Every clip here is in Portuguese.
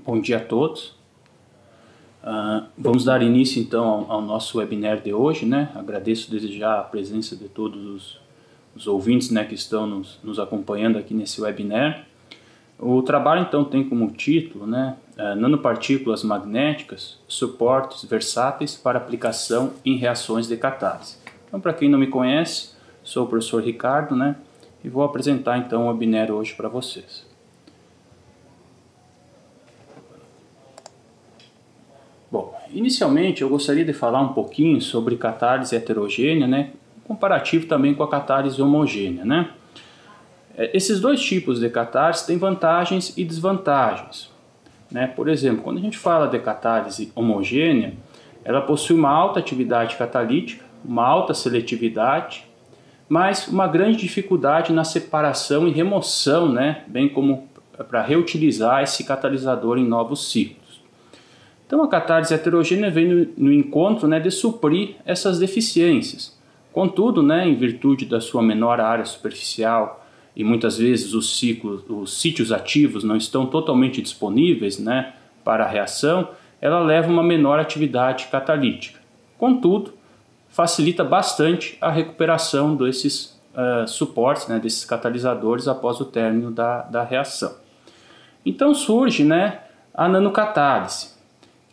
Bom dia a todos. Vamos dar início então ao nosso webinar de hoje, né? Agradeço desde já a presença de todos os ouvintes, né, que estão nos acompanhando aqui nesse webinar. O trabalho então tem como título, né, nanopartículas magnéticas, suportes versáteis para aplicação em reações de catálise. Então, para quem não me conhece, sou o professor Ricardo, né, e vou apresentar então o webinar hoje para vocês. Bom, inicialmente eu gostaria de falar um pouquinho sobre catálise heterogênea, né, comparativo também com a catálise homogênea, né. Esses dois tipos de catálise têm vantagens e desvantagens, né. Por exemplo, quando a gente fala de catálise homogênea, ela possui uma alta atividade catalítica, uma alta seletividade, mas uma grande dificuldade na separação e remoção, né, bem como para reutilizar esse catalisador em novos ciclos. Então a catálise heterogênea vem no encontro, né, de suprir essas deficiências. Contudo, né, em virtude da sua menor área superficial e muitas vezes os sítios ativos não estão totalmente disponíveis, né, para a reação, ela leva uma menor atividade catalítica. Contudo, facilita bastante a recuperação desses suportes, né, desses catalisadores após o término da reação. Então surge, né, a nanocatálise,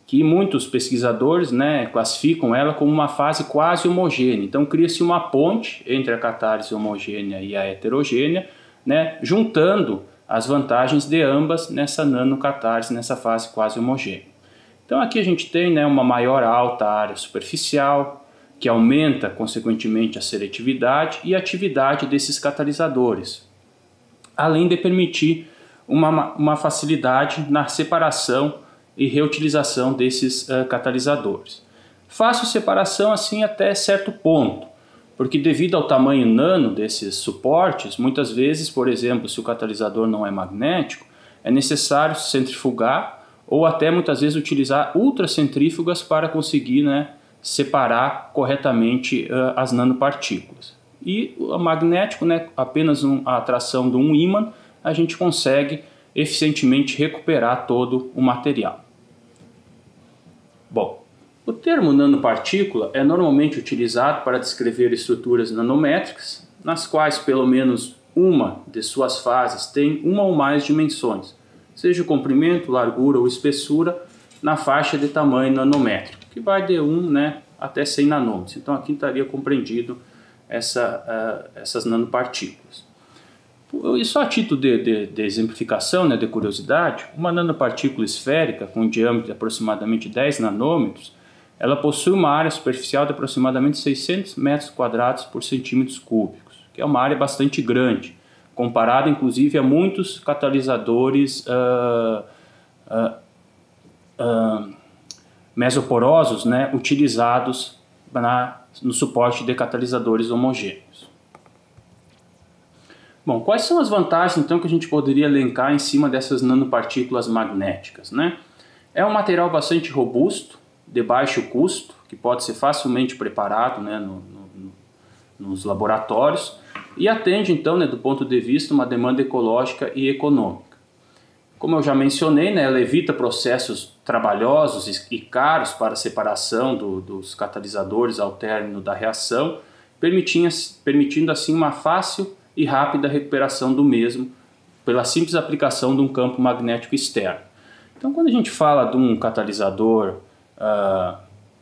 que muitos pesquisadores, né, classificam ela como uma fase quase homogênea. Então cria-se uma ponte entre a catálise homogênea e a heterogênea, né, juntando as vantagens de ambas nessa nanocatálise, nessa fase quase homogênea. Então aqui a gente tem, né, uma maior alta área superficial, que aumenta consequentemente a seletividade e a atividade desses catalisadores, além de permitir uma facilidade na separação e reutilização desses catalisadores. Fácil separação assim até certo ponto, porque devido ao tamanho nano desses suportes, muitas vezes, por exemplo, se o catalisador não é magnético, é necessário centrifugar ou até muitas vezes utilizar ultracentrífugas para conseguir, né, separar corretamente as nanopartículas. E o magnético, né, apenas a atração de um ímã, a gente consegue eficientemente recuperar todo o material. Bom, o termo nanopartícula é normalmente utilizado para descrever estruturas nanométricas, nas quais pelo menos uma de suas fases tem uma ou mais dimensões, seja o comprimento, largura ou espessura, na faixa de tamanho nanométrico, que vai de 1, né, até 100 nanômetros. Então aqui estaria compreendido essas nanopartículas. E só a título de exemplificação, né, de curiosidade, uma nanopartícula esférica com um diâmetro de aproximadamente 10 nanômetros, ela possui uma área superficial de aproximadamente 600 metros quadrados por centímetros cúbicos, que é uma área bastante grande, comparada inclusive a muitos catalisadores mesoporosos, né, utilizados no suporte de catalisadores homogêneos. Bom, quais são as vantagens então que a gente poderia elencar em cima dessas nanopartículas magnéticas, né? É um material bastante robusto, de baixo custo, que pode ser facilmente preparado, né, nos laboratórios, e atende então, né, do ponto de vista uma demanda ecológica e econômica. Como eu já mencionei, né, ela evita processos trabalhosos e caros para a separação dos catalisadores ao término da reação, permitindo assim uma fácil e rápida recuperação do mesmo pela simples aplicação de um campo magnético externo. Então, quando a gente fala de um catalisador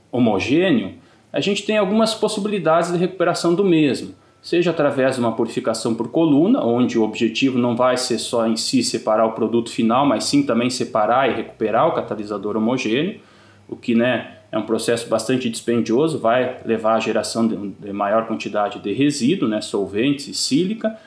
homogêneo, a gente tem algumas possibilidades de recuperação do mesmo, seja através de uma purificação por coluna, onde o objetivo não vai ser só em si separar o produto final, mas sim também separar e recuperar o catalisador homogêneo, o que, né, é um processo bastante dispendioso, vai levar à geração de maior quantidade de resíduo, né, solventes e sílica.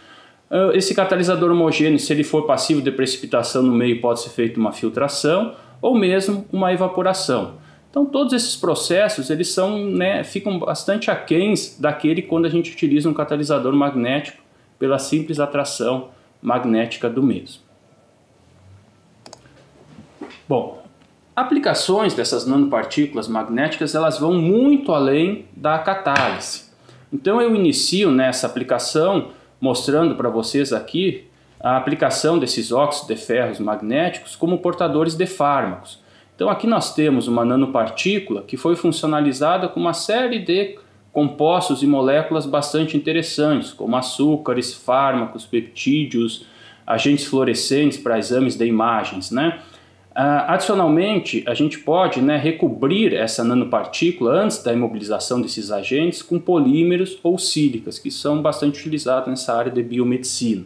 Esse catalisador homogêneo, se ele for passivo de precipitação no meio, pode ser feita uma filtração ou mesmo uma evaporação. Então todos esses processos eles são, né, ficam bastante aquéns daquele quando a gente utiliza um catalisador magnético pela simples atração magnética do mesmo. Bom, aplicações dessas nanopartículas magnéticas elas vão muito além da catálise. Então eu inicio nessa aplicação mostrando para vocês aqui a aplicação desses óxidos de ferros magnéticos como portadores de fármacos. Então aqui nós temos uma nanopartícula que foi funcionalizada com uma série de compostos e moléculas bastante interessantes, como açúcares, fármacos, peptídeos, agentes fluorescentes para exames de imagens, né? Adicionalmente, a gente pode, né, recobrir essa nanopartícula antes da imobilização desses agentes com polímeros ou sílicas, que são bastante utilizados nessa área de biomedicina.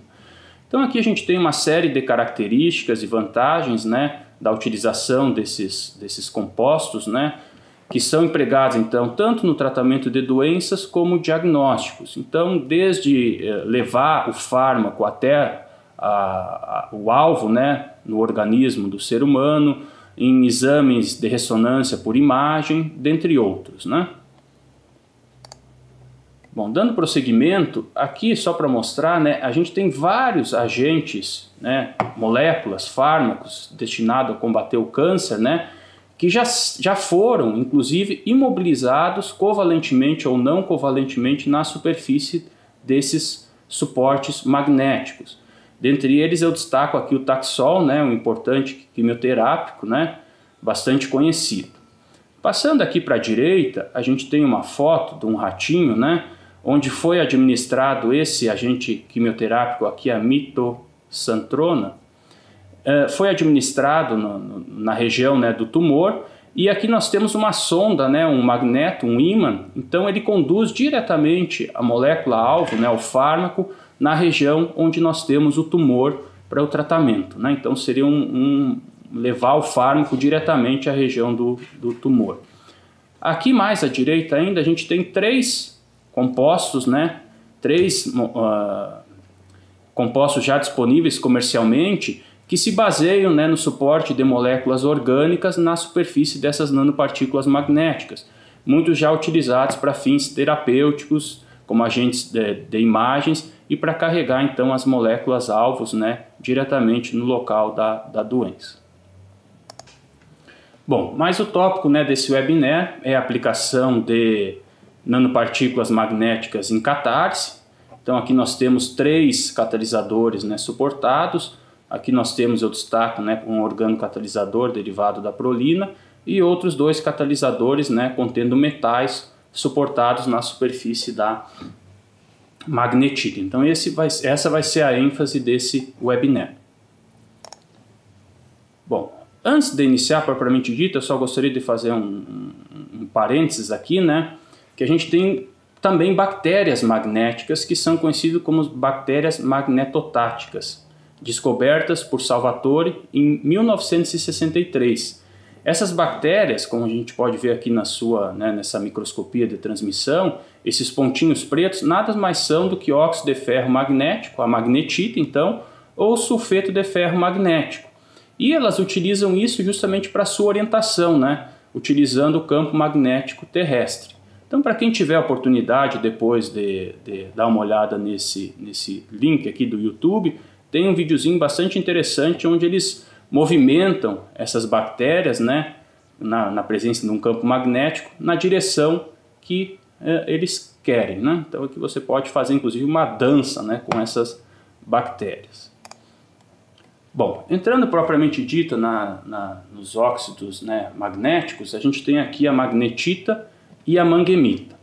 Então aqui a gente tem uma série de características e vantagens, né, da utilização desses compostos, né, que são empregados então tanto no tratamento de doenças como diagnósticos. Então, desde levar o fármaco até o alvo, né, no organismo do ser humano, em exames de ressonância por imagem, dentre outros, né? Bom, dando prosseguimento, aqui só para mostrar, né, a gente tem vários agentes, né, moléculas, fármacos destinados a combater o câncer, né, que já foram, inclusive, imobilizados covalentemente ou não covalentemente na superfície desses suportes magnéticos. Dentre eles eu destaco aqui o Taxol, né, um importante quimioterápico, né, bastante conhecido. Passando aqui para a direita, a gente tem uma foto de um ratinho, né, onde foi administrado esse agente quimioterápico aqui, a mitoxantrona, foi administrado na região, né, do tumor, e aqui nós temos uma sonda, né, um magneto, um ímã, então ele conduz diretamente a molécula-alvo, né, o fármaco, na região onde nós temos o tumor para o tratamento, né? Então seria levar o fármaco diretamente à região do tumor. Aqui mais à direita ainda a gente tem três compostos, né? Três compostos já disponíveis comercialmente que se baseiam, né, no suporte de moléculas orgânicas na superfície dessas nanopartículas magnéticas, muitos já utilizados para fins terapêuticos, como agentes de imagens e para carregar então as moléculas alvos, né, diretamente no local da doença. Bom, mas o tópico, né, desse webinar é a aplicação de nanopartículas magnéticas em catarse. Então aqui nós temos três catalisadores, né, suportados. Aqui nós temos, eu destaco, né, um organocatalisador derivado da prolina e outros dois catalisadores, né, contendo metais suportados na superfície da magnetita. Então essa vai ser a ênfase desse webinar. Bom, antes de iniciar propriamente dito, eu só gostaria de fazer um parênteses aqui, né, que a gente tem também bactérias magnéticas que são conhecidas como bactérias magnetotáticas, descobertas por Salvatore em 1963. Essas bactérias, como a gente pode ver aqui nessa microscopia de transmissão, esses pontinhos pretos nada mais são do que óxido de ferro magnético, a magnetita então, ou sulfeto de ferro magnético. E elas utilizam isso justamente para sua orientação, né? Utilizando o campo magnético terrestre. Então, para quem tiver a oportunidade depois de dar uma olhada nesse link aqui do YouTube, tem um videozinho bastante interessante onde eles movimentam essas bactérias, né, na presença de um campo magnético na direção que eles querem, né? Então aqui você pode fazer inclusive uma dança, né, com essas bactérias. Bom, entrando propriamente dito nos óxidos, né, magnéticos, a gente tem aqui a magnetita e a manguemita.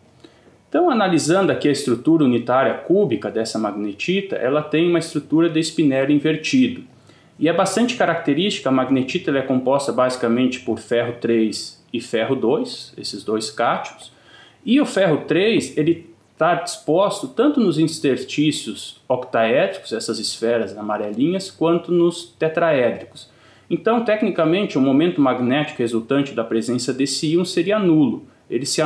Então, analisando aqui a estrutura unitária cúbica dessa magnetita, ela tem uma estrutura de espinélio invertido. E é bastante característica, a magnetita ela é composta basicamente por ferro 3 e ferro 2, esses dois cátions. E o ferro 3 ele está disposto tanto nos interstícios octaédricos, essas esferas amarelinhas, quanto nos tetraédricos. Então, tecnicamente, o momento magnético resultante da presença desse íon seria nulo. Eles se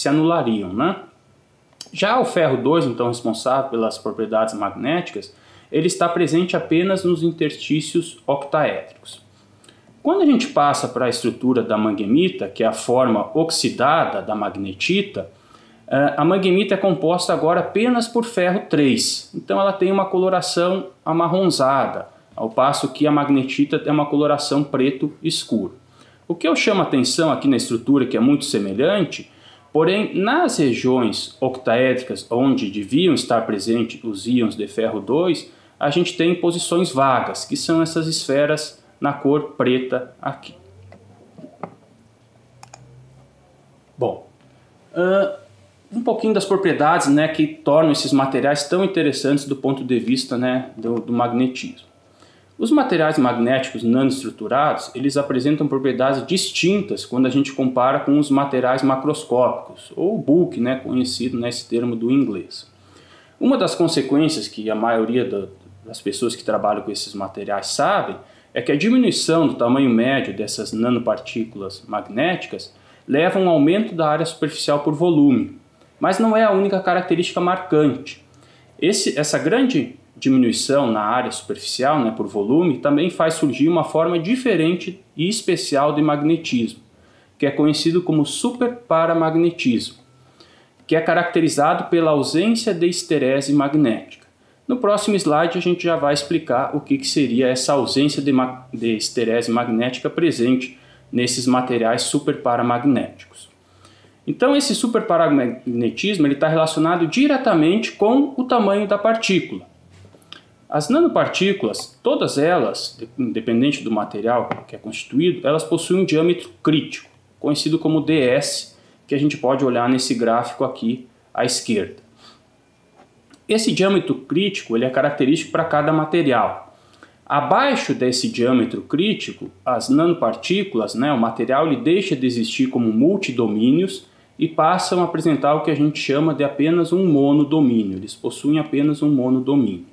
anulariam, né? Já o ferro 2, então responsável pelas propriedades magnéticas, ele está presente apenas nos interstícios octaédricos. Quando a gente passa para a estrutura da manguemita, que é a forma oxidada da magnetita, a manguemita é composta agora apenas por ferro 3. Então ela tem uma coloração amarronzada, ao passo que a magnetita tem uma coloração preto escuro. O que eu chamo a atenção aqui na estrutura, que é muito semelhante, Porém, nas regiões octaédricas, onde deviam estar presentes os íons de ferro 2, a gente tem posições vagas, que são essas esferas na cor preta aqui. Bom, um pouquinho das propriedades, né, que tornam esses materiais tão interessantes do ponto de vista, né, do magnetismo. Os materiais magnéticos nanoestruturados, eles apresentam propriedades distintas quando a gente compara com os materiais macroscópicos, ou bulk, né, conhecido nesse termo do inglês. Uma das consequências que a maioria das pessoas que trabalham com esses materiais sabem é que a diminuição do tamanho médio dessas nanopartículas magnéticas leva a um aumento da área superficial por volume, mas não é a única característica marcante. Essa grande diminuição na área superficial, né, por volume, também faz surgir uma forma diferente e especial de magnetismo, que é conhecido como superparamagnetismo, que é caracterizado pela ausência de esterese magnética. No próximo slide a gente já vai explicar o que seria essa ausência de esterese magnética presente nesses materiais superparamagnéticos. Então esse superparamagnetismo está relacionado diretamente com o tamanho da partícula. As nanopartículas, todas elas, independente do material que é constituído, elas possuem um diâmetro crítico, conhecido como ds, que a gente pode olhar nesse gráfico aqui à esquerda. Esse diâmetro crítico ele é característico para cada material. Abaixo desse diâmetro crítico, as nanopartículas, né, o material ele deixa de existir como multidomínios e passam a apresentar o que a gente chama de apenas um monodomínio. Eles possuem apenas um monodomínio.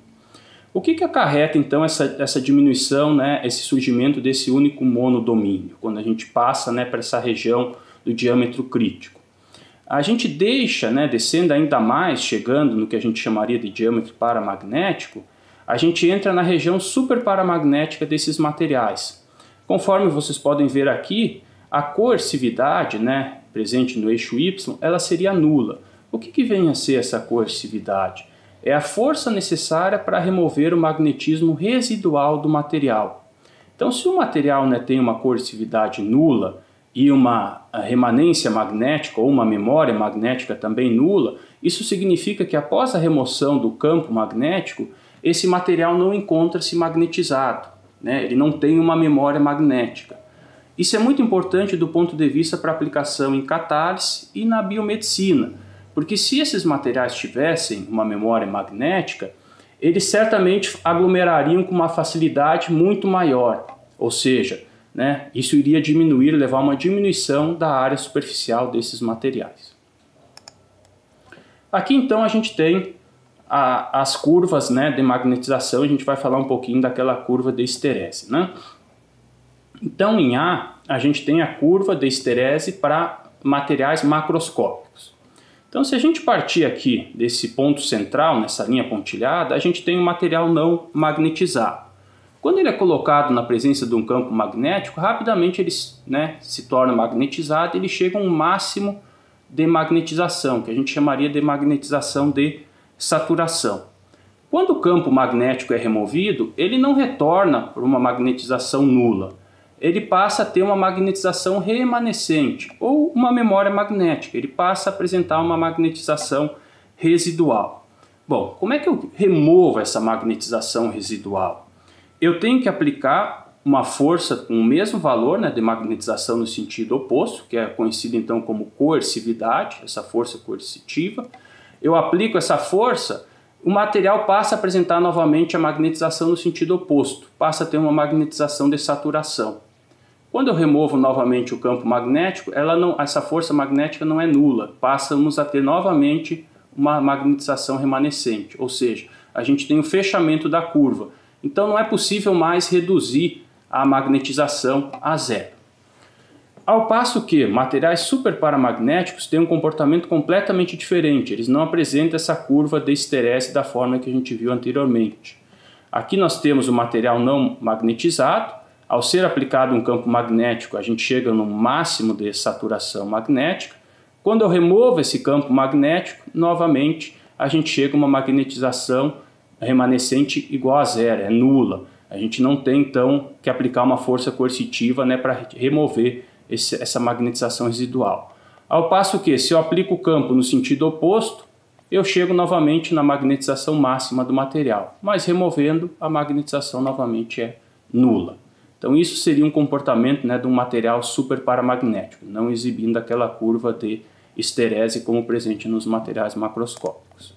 O que acarreta então essa diminuição, né, esse surgimento desse único monodomínio, quando a gente passa, né, para essa região do diâmetro crítico? A gente deixa, né, descendo ainda mais, chegando no que a gente chamaria de diâmetro paramagnético, a gente entra na região superparamagnética desses materiais. Conforme vocês podem ver aqui, a coercividade, né, presente no eixo Y, ela seria nula. O que vem a ser essa coercividade? É a força necessária para remover o magnetismo residual do material. Então, se o material, né, tem uma coercividade nula e uma remanência magnética ou uma memória magnética também nula, isso significa que após a remoção do campo magnético, esse material não encontra-se magnetizado, né? Ele não tem uma memória magnética. Isso é muito importante do ponto de vista para aplicação em catálise e na biomedicina, porque se esses materiais tivessem uma memória magnética, eles certamente aglomerariam com uma facilidade muito maior, ou seja, né, isso iria diminuir, levar a uma diminuição da área superficial desses materiais. Aqui então a gente tem as curvas, né, de magnetização, a gente vai falar um pouquinho daquela curva de esterese, né? Então em A gente tem a curva de esterese para materiais macroscópicos. Então se a gente partir aqui desse ponto central, nessa linha pontilhada, a gente tem um material não magnetizado. Quando ele é colocado na presença de um campo magnético, rapidamente ele, né, se torna magnetizado e ele chega a um máximo de magnetização, que a gente chamaria de magnetização de saturação. Quando o campo magnético é removido, ele não retorna para uma magnetização nula. Ele passa a ter uma magnetização remanescente ou uma memória magnética. Ele passa a apresentar uma magnetização residual. Bom, como é que eu removo essa magnetização residual? Eu tenho que aplicar uma força com o mesmo valor, né, de magnetização no sentido oposto, que é conhecido então como coercividade, essa força coercitiva. Eu aplico essa força, o material passa a apresentar novamente a magnetização no sentido oposto, passa a ter uma magnetização de saturação. Quando eu removo novamente o campo magnético, essa força magnética não é nula, passamos a ter novamente uma magnetização remanescente, ou seja, a gente tem o fechamento da curva. Então não é possível mais reduzir a magnetização a zero. Ao passo que materiais superparamagnéticos têm um comportamento completamente diferente, eles não apresentam essa curva de esterese da forma que a gente viu anteriormente. Aqui nós temos o material não magnetizado, ao ser aplicado um campo magnético a gente chega no máximo de saturação magnética. Quando eu removo esse campo magnético, novamente a gente chega a uma magnetização remanescente igual a zero, é nula. A gente não tem então que aplicar uma força coercitiva, né, para remover essa magnetização residual. Ao passo que, se eu aplico o campo no sentido oposto, eu chego novamente na magnetização máxima do material, mas removendo, a magnetização novamente é nula. Então isso seria um comportamento, né, de um material super paramagnético, não exibindo aquela curva de esterese como presente nos materiais macroscópicos.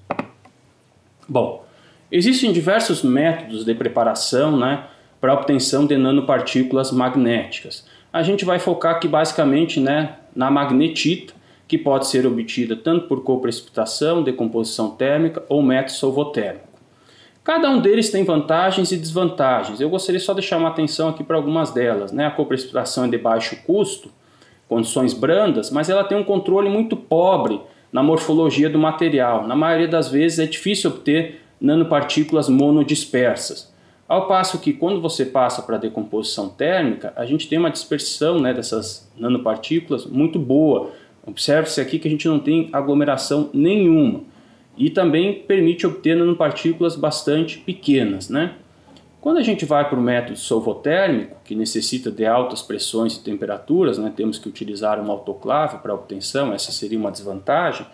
Bom, existem diversos métodos de preparação, né, para a obtenção de nanopartículas magnéticas. A gente vai focar aqui basicamente, né, na magnetita, que pode ser obtida tanto por coprecipitação, decomposição térmica ou método solvotérmico. Cada um deles tem vantagens e desvantagens. Eu gostaria só de chamar atenção aqui para algumas delas, né? A coprecipitação é de baixo custo, condições brandas, mas ela tem um controle muito pobre na morfologia do material. Na maioria das vezes é difícil obter nanopartículas monodispersas. Ao passo que quando você passa para a decomposição térmica, a gente tem uma dispersão, né, dessas nanopartículas muito boa. Observe-se aqui que a gente não tem aglomeração nenhuma e também permite obter nanopartículas bastante pequenas, né? Quando a gente vai para o método solvotérmico, que necessita de altas pressões e temperaturas, né, temos que utilizar uma autoclave para a obtenção, essa seria uma desvantagem,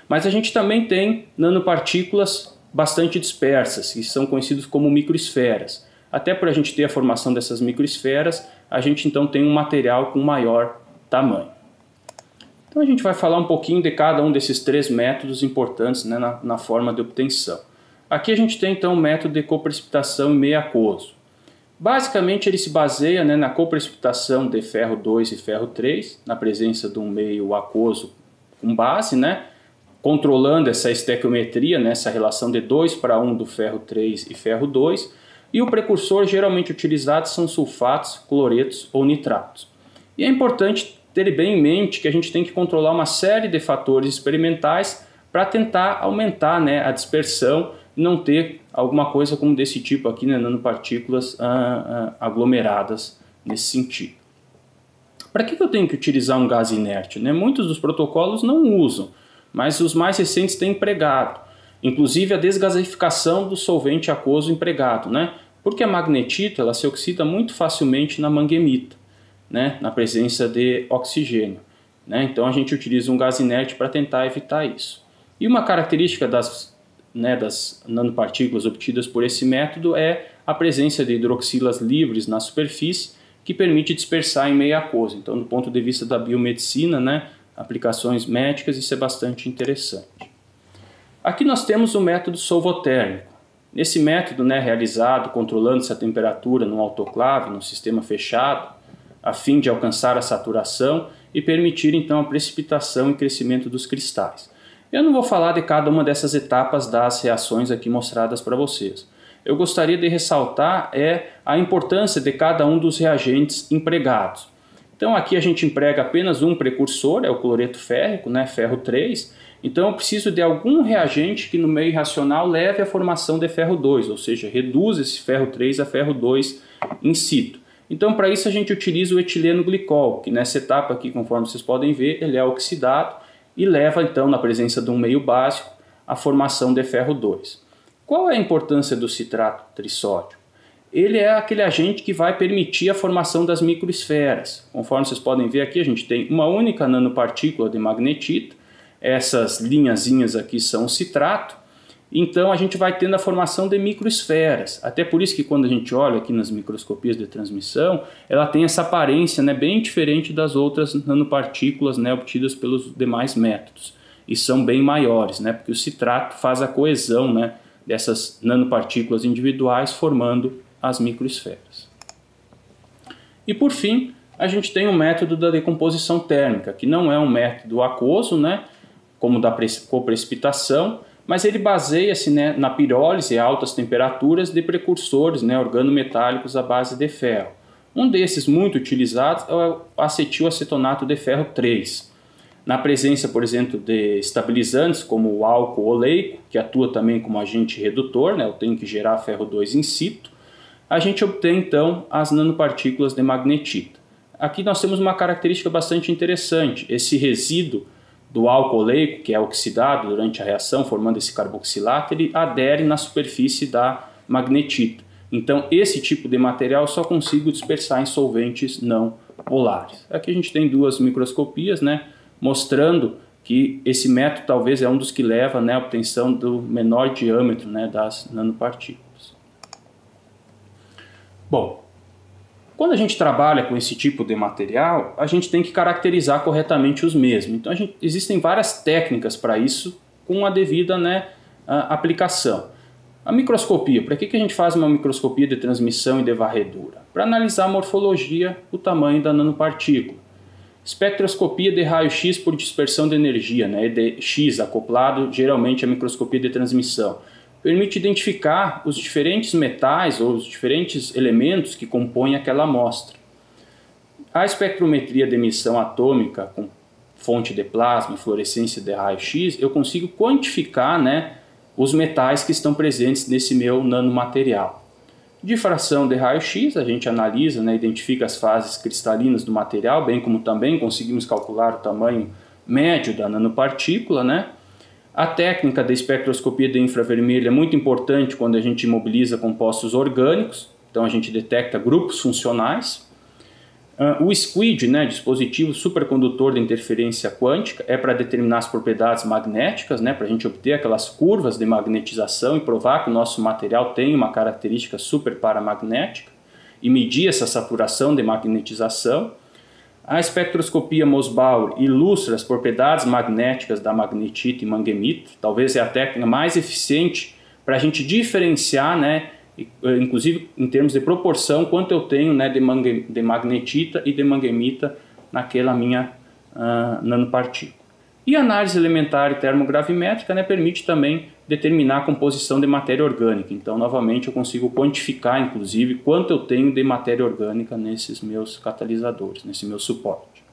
mas a gente também tem nanopartículas bastante dispersas, que são conhecidas como microesferas. Até por a gente ter a formação dessas microesferas, a gente então tem um material com maior tamanho. Então a gente vai falar um pouquinho de cada um desses três métodos importantes, né, na forma de obtenção. Aqui a gente tem então o método de coprecipitação em meio aquoso. Basicamente ele se baseia, né, na coprecipitação de ferro 2 e ferro 3, na presença de um meio aquoso com base, né, controlando essa estequiometria, né, essa relação de 2:1 do ferro 3 e ferro 2, e o precursor geralmente utilizado são sulfatos, cloretos ou nitratos. E é importante ter bem em mente que a gente tem que controlar uma série de fatores experimentais para tentar aumentar, né, a dispersão e não ter alguma coisa como desse tipo aqui, né, nanopartículas aglomeradas nesse sentido. Para que eu tenho que utilizar um gás inerte, né? Muitos dos protocolos não usam, mas os mais recentes têm empregado, inclusive a desgasificação do solvente aquoso empregado, né? Porque a magnetita ela se oxida muito facilmente na manguemita, né? Na presença de oxigênio, né? Então a gente utiliza um gás inerte para tentar evitar isso. E uma característica das nanopartículas obtidas por esse método é a presença de hidroxilas livres na superfície que permite dispersar em meio aquoso. Então do ponto de vista da biomedicina, né, aplicações médicas, isso é bastante interessante. Aqui nós temos o método solvotérmico. Nesse método, né, realizado controlando essa temperatura no autoclave, num sistema fechado, a fim de alcançar a saturação e permitir então a precipitação e crescimento dos cristais. Eu não vou falar de cada uma dessas etapas das reações aqui mostradas para vocês. Eu gostaria de ressaltar a importância de cada um dos reagentes empregados. Então aqui a gente emprega apenas um precursor, é o cloreto férrico, né, ferro 3. Então eu preciso de algum reagente que no meio reacional leve à formação de ferro 2, ou seja, reduz esse ferro 3 a ferro 2 in situ. Então para isso a gente utiliza o etileno glicol, que nessa etapa aqui, conforme vocês podem ver, ele é oxidado e leva então, na presença de um meio básico, à formação de ferro 2. Qual é a importância do citrato trissódio? Ele é aquele agente que vai permitir a formação das microesferas. Conforme vocês podem ver aqui, a gente tem uma única nanopartícula de magnetita, essas linhazinhas aqui são o citrato, então a gente vai tendo a formação de microesferas. Até por isso que quando a gente olha aqui nas microscopias de transmissão, ela tem essa aparência, né, bem diferente das outras nanopartículas, né, obtidas pelos demais métodos. E são bem maiores, né, porque o citrato faz a coesão, né, dessas nanopartículas individuais formando as microesferas. E por fim, a gente tem o método da decomposição térmica, que não é um método aquoso, né, como da coprecipitação, mas ele baseia-se, né, na pirólise a altas temperaturas de precursores, né, organometálicos à base de ferro. Um desses muito utilizados é o acetilacetonato de ferro 3. Na presença, por exemplo, de estabilizantes como o álcool oleico, que atua também como agente redutor, né, eu tenho que gerar ferro 2 in situ, a gente obtém então as nanopartículas de magnetita. Aqui nós temos uma característica bastante interessante, esse resíduo do álcool oleico, que é oxidado durante a reação, formando esse carboxilato, ele adere na superfície da magnetita. Então esse tipo de material eu só consigo dispersar em solventes não polares. Aqui a gente tem duas microscopias, né, mostrando que esse método talvez é um dos que leva, né, à obtenção do menor diâmetro, né, das nanopartículas. Bom, quando a gente trabalha com esse tipo de material, a gente tem que caracterizar corretamente os mesmos. Então existem várias técnicas para isso, com a devida, né, aplicação. A microscopia, para que a gente faz uma microscopia de transmissão e de varredura? Para analisar a morfologia, o tamanho da nanopartícula. Espectroscopia de raio-x por dispersão de energia, né, EDX, acoplado geralmente à microscopia de transmissão. Permite identificar os diferentes metais ou os diferentes elementos que compõem aquela amostra. A espectrometria de emissão atômica com fonte de plasma e fluorescência de raio-x, eu consigo quantificar, né, os metais que estão presentes nesse meu nanomaterial. Difração de raio-x, a gente analisa, né, identifica as fases cristalinas do material, bem como também conseguimos calcular o tamanho médio da nanopartícula, né? A técnica da espectroscopia de infravermelho é muito importante quando a gente imobiliza compostos orgânicos, então a gente detecta grupos funcionais. O SQUID, né, dispositivo supercondutor de interferência quântica, é para determinar as propriedades magnéticas, né, para a gente obter aquelas curvas de magnetização e provar que o nosso material tem uma característica super paramagnética e medir essa saturação de magnetização. A espectroscopia Mossbauer ilustra as propriedades magnéticas da magnetita e manguemita, talvez é a técnica mais eficiente para a gente diferenciar, né, inclusive em termos de proporção, quanto eu tenho, né, de magnetita e de manguemita naquela minha nanopartícula. E a análise elementar e termogravimétrica, né, permite também determinar a composição de matéria orgânica. Então, novamente, eu consigo quantificar, inclusive, quanto eu tenho de matéria orgânica nesses meus catalisadores, nesse meu suporte.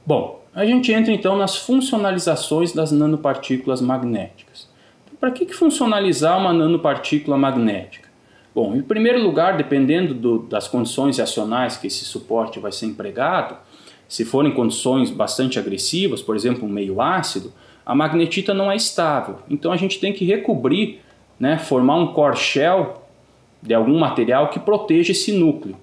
Bom, a gente entra então nas funcionalizações das nanopartículas magnéticas. Para que funcionalizar uma nanopartícula magnética? Bom, em primeiro lugar, dependendo das condições reacionais que esse suporte vai ser empregado, se forem condições bastante agressivas, por exemplo, um meio ácido, a magnetita não é estável. Então a gente tem que recobrir, né, formar um core shell de algum material que proteja esse núcleo.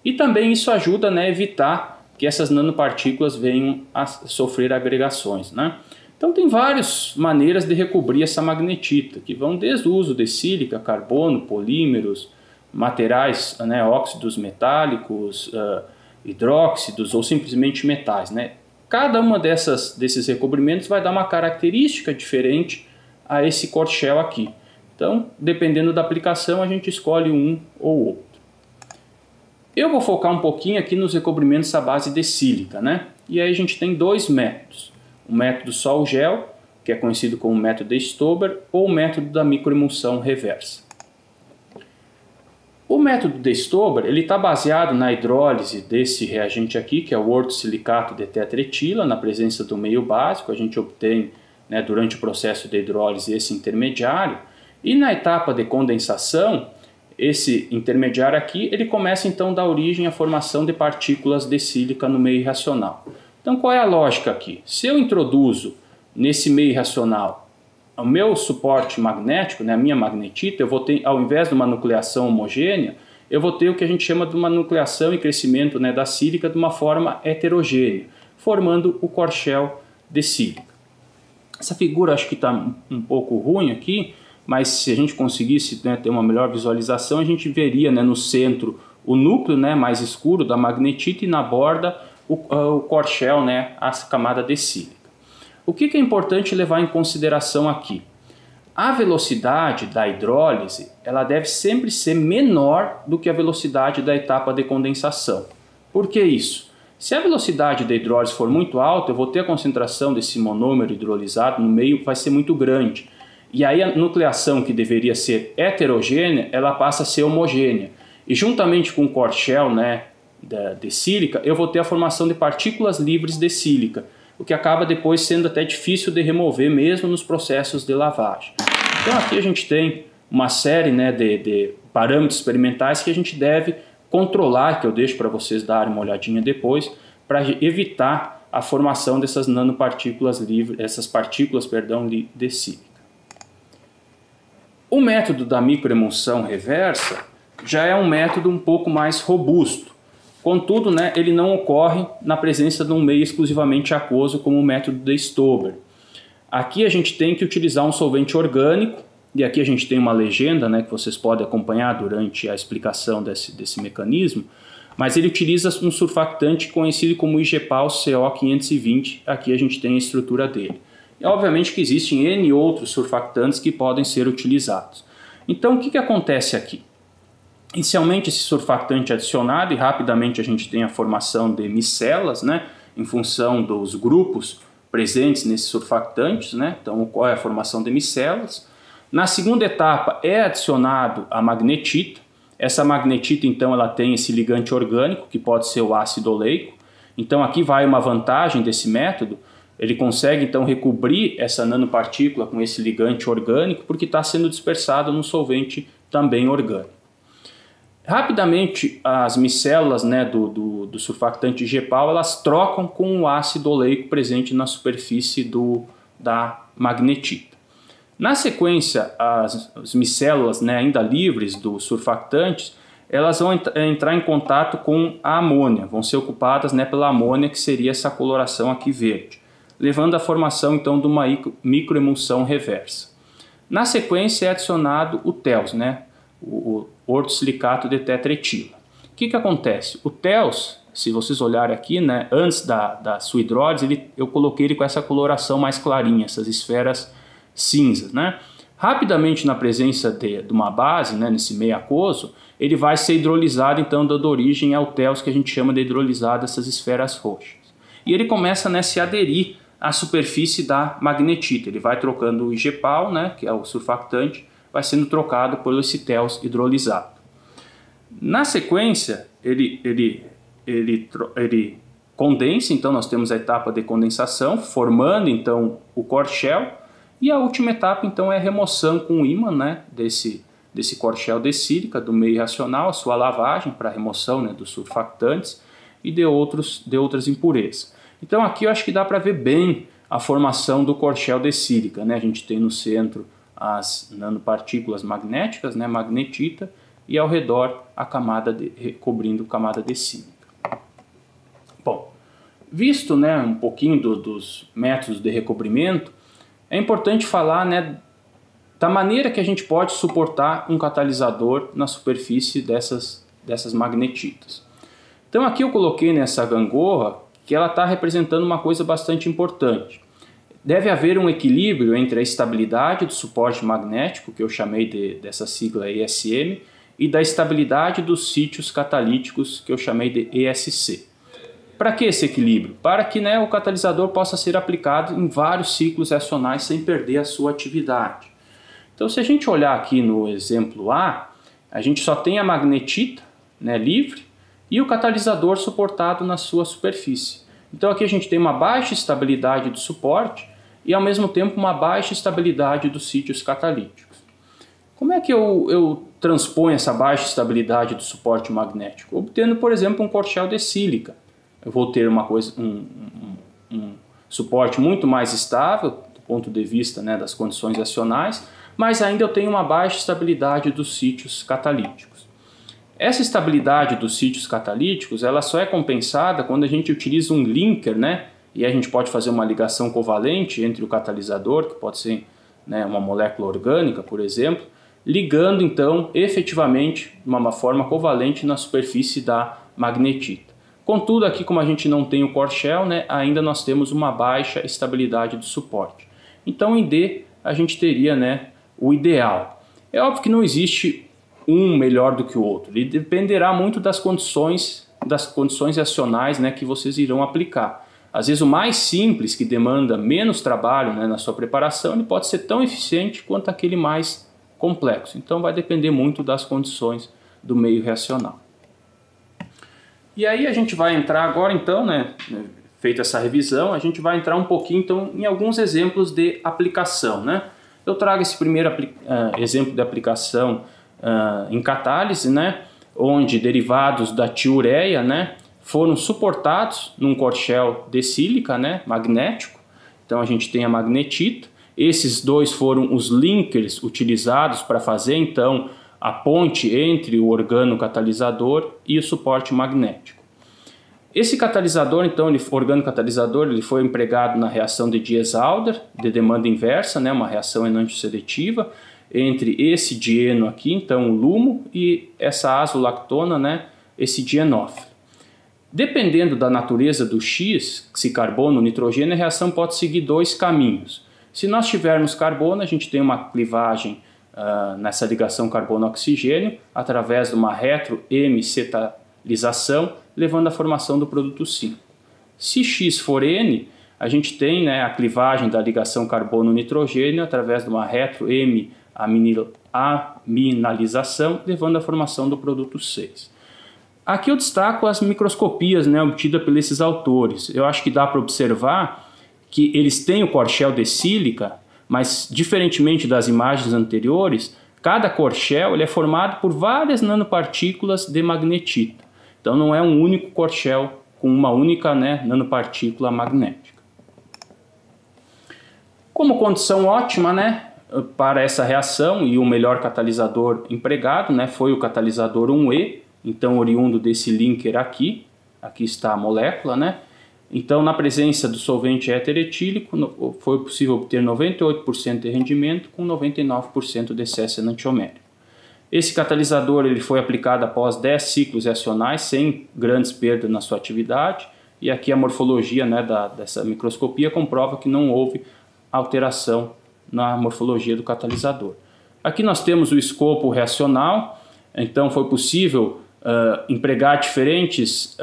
E também isso ajuda, né, a evitar que essas nanopartículas venham a sofrer agregações, né? Então tem várias maneiras de recobrir essa magnetita, que vão desde o uso de sílica, carbono, polímeros, materiais, né, óxidos metálicos, hidróxidos ou simplesmente metais, né? Cada uma desses recobrimentos vai dar uma característica diferente a esse core shell aqui. Então, dependendo da aplicação, a gente escolhe um ou outro. Eu vou focar um pouquinho aqui nos recobrimentos à base de sílica, né? E aí a gente tem dois métodos. O método sol-gel, que é conhecido como método de Stauber, ou o método da microemulsão reversa. O método de Stauber está baseado na hidrólise desse reagente aqui, que é o ortosilicato de tetretila, na presença do meio básico. A gente obtém, né, durante o processo de hidrólise esse intermediário. E na etapa de condensação, esse intermediário aqui, ele começa então a dar origem à formação de partículas de sílica no meio irracional. Então qual é a lógica aqui? Se eu introduzo nesse meio irracional o meu suporte magnético, né, a minha magnetita, eu vou ter, ao invés de uma nucleação homogênea, eu vou ter o que a gente chama de uma nucleação e crescimento, né, da sílica de uma forma heterogênea, formando o core shell de sílica. Essa figura acho que está um pouco ruim aqui, mas se a gente conseguisse, né, ter uma melhor visualização, a gente veria, né, no centro o núcleo, né, mais escuro da magnetita e na borda o core shell, né, a camada de sílica. O que é importante levar em consideração aqui? A velocidade da hidrólise ela deve sempre ser menor do que a velocidade da etapa de condensação. Por que isso? Se a velocidade da hidrólise for muito alta, eu vou ter a concentração desse monômero hidrolisado no meio vai ser muito grande. E aí a nucleação que deveria ser heterogênea, ela passa a ser homogênea. E juntamente com o core shell, né, de sílica, eu vou ter a formação de partículas livres de sílica, o que acaba depois sendo até difícil de remover mesmo nos processos de lavagem. Então aqui a gente tem uma série, né, de parâmetros experimentais que a gente deve controlar, que eu deixo para vocês darem uma olhadinha depois, para evitar a formação dessas nanopartículas livres, essas partículas, perdão, de sílica. O método da microemulsão reversa já é um método um pouco mais robusto. Contudo, né, ele não ocorre na presença de um meio exclusivamente aquoso como o método de Stauber. Aqui a gente tem que utilizar um solvente orgânico, e aqui a gente tem uma legenda, né, que vocês podem acompanhar durante a explicação desse mecanismo, mas ele utiliza um surfactante conhecido como IGPAL CO520, aqui a gente tem a estrutura dele. E obviamente que existem N outros surfactantes que podem ser utilizados. Então o que acontece aqui? Inicialmente esse surfactante é adicionado e rapidamente a gente tem a formação de micelas, né, em função dos grupos presentes nesses surfactantes, né, então ocorre a formação de micelas. Na segunda etapa é adicionado a magnetita. Essa magnetita então ela tem esse ligante orgânico que pode ser o ácido oleico. Então aqui vai uma vantagem desse método, ele consegue então recobrir essa nanopartícula com esse ligante orgânico porque está sendo dispersado num solvente também orgânico. Rapidamente as micelas, né, do surfactante IGPAL elas trocam com o ácido oleico presente na superfície da magnetita. Na sequência, as micelas, né, ainda livres dos surfactantes, elas vão entrar em contato com a amônia, vão ser ocupadas, né, pela amônia, que seria essa coloração aqui verde, levando à formação então de uma microemulsão reversa. Na sequência é adicionado o TEOS, né, o ortosilicato de tetraetila. O que acontece? O TEOS, se vocês olharem aqui, né, antes da sua hidrólise, eu coloquei ele com essa coloração mais clarinha, essas esferas cinzas, né? Rapidamente na presença de uma base, né, nesse meio aquoso, ele vai ser hidrolisado, então dando origem ao TEOS que a gente chama de hidrolisado, essas esferas roxas. E ele começa, né, a se aderir à superfície da magnetita, ele vai trocando o IGPAL, né, que é o surfactante, vai sendo trocado por esse TEOS hidrolisado. Na sequência, ele condensa, então nós temos a etapa de condensação, formando então o corchel. E a última etapa, então, é a remoção com o ímã, né, desse corchel de sílica, do meio racional, a sua lavagem para remoção, né, dos surfactantes e de outras impurezas. Então aqui eu acho que dá para ver bem a formação do corchel de sílica, né? A gente tem no centro as nanopartículas magnéticas, né, magnetita, e ao redor a camada cobrindo camada de sílica. Bom, visto, né, um pouquinho dos métodos de recobrimento, é importante falar, né, da maneira que a gente pode suportar um catalisador na superfície dessas magnetitas. Então aqui eu coloquei nessa gangorra que ela está representando uma coisa bastante importante. Deve haver um equilíbrio entre a estabilidade do suporte magnético, que eu chamei dessa sigla ESM, e da estabilidade dos sítios catalíticos, que eu chamei de ESC. Para que esse equilíbrio? Para que, né, o catalisador possa ser aplicado em vários ciclos reacionais sem perder a sua atividade. Então, se a gente olhar aqui no exemplo A, a gente só tem a magnetita, né, livre e o catalisador suportado na sua superfície. Então aqui a gente tem uma baixa estabilidade do suporte e ao mesmo tempo uma baixa estabilidade dos sítios catalíticos. Como é que eu transponho essa baixa estabilidade do suporte magnético? Obtendo, por exemplo, um corchel de sílica. Eu vou ter um suporte muito mais estável do ponto de vista, né, das condições acionais, mas ainda eu tenho uma baixa estabilidade dos sítios catalíticos. Essa estabilidade dos sítios catalíticos ela só é compensada quando a gente utiliza um linker, né, e a gente pode fazer uma ligação covalente entre o catalisador, que pode ser, né, uma molécula orgânica, por exemplo, ligando então efetivamente de uma forma covalente na superfície da magnetita. Contudo, aqui como a gente não tem o corchel, né, ainda nós temos uma baixa estabilidade do suporte. Então em D a gente teria, né, o ideal. É óbvio que não existe um melhor do que o outro. Ele dependerá muito das condições acionais, né, que vocês irão aplicar. Às vezes o mais simples, que demanda menos trabalho, né, na sua preparação, ele pode ser tão eficiente quanto aquele mais complexo. Então vai depender muito das condições do meio reacional. E aí a gente vai entrar agora então, né, feita essa revisão, a gente vai entrar um pouquinho então em alguns exemplos de aplicação, né? Eu trago esse primeiro exemplo de aplicação em catálise, né, onde derivados da tiureia, né, foram suportados num corchel de sílica, né, magnético. Então a gente tem a magnetita. Esses dois foram os linkers utilizados para fazer então a ponte entre o organocatalisador e o suporte magnético. Esse catalisador, então, organocatalisador, ele foi empregado na reação de Diels-Alder, de demanda inversa, né, uma reação enantioseletiva, entre esse dieno aqui, então o lumo, e essa azolactona, né, esse dienófilo. Dependendo da natureza do X, se carbono ou nitrogênio, a reação pode seguir dois caminhos. Se nós tivermos carbono, a gente tem uma clivagem nessa ligação carbono-oxigênio, através de uma retro-hemicetalização, levando à formação do produto 5. Se X for N, a gente tem, né, a clivagem da ligação carbono-nitrogênio através de uma retro-aminalização, levando à formação do produto 6. Aqui eu destaco as microscopias, né, obtidas por esses autores. Eu acho que dá para observar que eles têm o corchel de sílica, mas diferentemente das imagens anteriores, cada corchel ele é formado por várias nanopartículas de magnetita. Então não é um único corchel com uma única, né, nanopartícula magnética. Como condição ótima, né, para essa reação e o melhor catalisador empregado, né, foi o catalisador 1E, então oriundo desse linker aqui está a molécula, né? Então, na presença do solvente éter-etílico, foi possível obter 98% de rendimento com 99% de excesso enantiomérico. Esse catalisador ele foi aplicado após 10 ciclos reacionais, sem grandes perdas na sua atividade, e aqui a morfologia, né, dessa microscopia comprova que não houve alteração na morfologia do catalisador. Aqui nós temos o escopo reacional, então foi possível empregar diferentes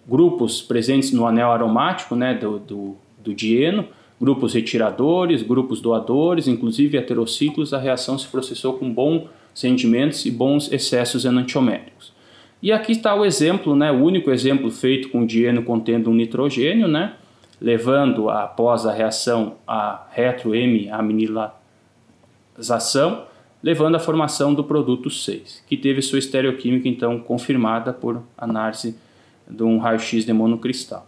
grupos presentes no anel aromático, né, do dieno, grupos retiradores, grupos doadores, inclusive heterociclos. A reação se processou com bons rendimentos e bons excessos enantioméricos. E aqui está o exemplo, né, o único exemplo feito com dieno contendo um nitrogênio, né, levando após a reação a retro-hemiaminilazação, levando à formação do produto 6, que teve sua estereoquímica então confirmada por análise de um raio-x de monocristal.